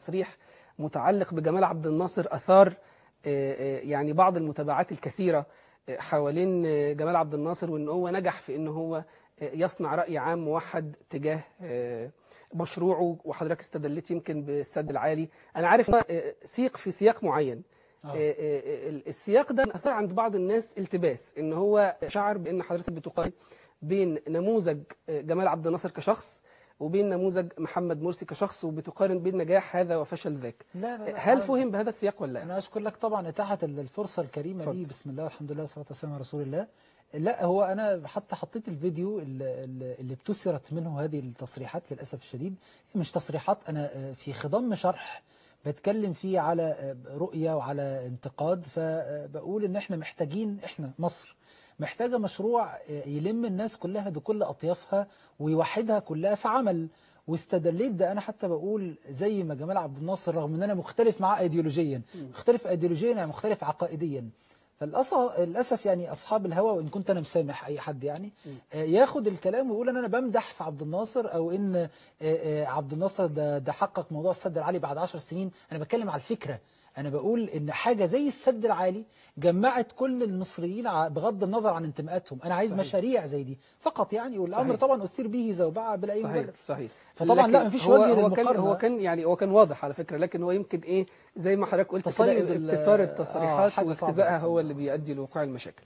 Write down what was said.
تصريح متعلق بجمال عبد الناصر أثار يعني بعض المتابعات الكثيرة حوالين جمال عبد الناصر، وإن هو نجح في إن هو يصنع رأي عام موحد تجاه مشروعه. وحضرتك استدلت يمكن بالسد العالي. أنا عارف إن سيق في سياق معين. السياق ده أثار عند بعض الناس التباس، إن هو شعر بإن حضرتك بتقارن بين نموذج جمال عبد الناصر كشخص وبين نموذج محمد مرسي كشخص، وبتقارن بين نجاح هذا وفشل ذاك. لا هل فهم بهذا السياق ولا لا؟ أنا أشكر لك طبعا إتاحة الفرصة الكريمة دي. بسم الله والحمد لله والصلاة والسلام على رسول الله. لا، هو أنا حتى حطيت الفيديو اللي بتثرت منه هذه التصريحات. للأسف الشديد مش تصريحات، أنا في خضم شرح بتكلم فيه على رؤية وعلى انتقاد. فبقول إن إحنا محتاجين، إحنا مصر محتاجة مشروع يلم الناس كلها بكل أطيافها ويوحدها كلها في عمل. واستدليت ده. أنا حتى بقول زي ما جمال عبد الناصر، رغم أن أنا مختلف معاه أيديولوجيا، مختلف أيديولوجيا يعني مختلف عقائديا، فللأسف يعني أصحاب الهوى، وإن كنت أنا مسامح أي حد يعني ياخد الكلام ويقول أن أنا بمدح في عبد الناصر، أو إن عبد الناصر ده حقق موضوع السد العالي بعد 10 سنين. أنا بتكلم على الفكرة. أنا بقول إن حاجة زي السد العالي جمعت كل المصريين بغض النظر عن انتماءاتهم. أنا عايز مشاريع زي دي فقط يعني. والأمر طبعا أثير به زوبعة بلا أي مبرر. صحيح. فطبعا لا، مفيش وجه للمقارنة. هو كان واضح على فكرة، لكن هو يمكن إيه زي ما حضرتك قلت كده، اكتثار التصريحات واجتزائها هو اللي بيؤدي لوقوع المشاكل.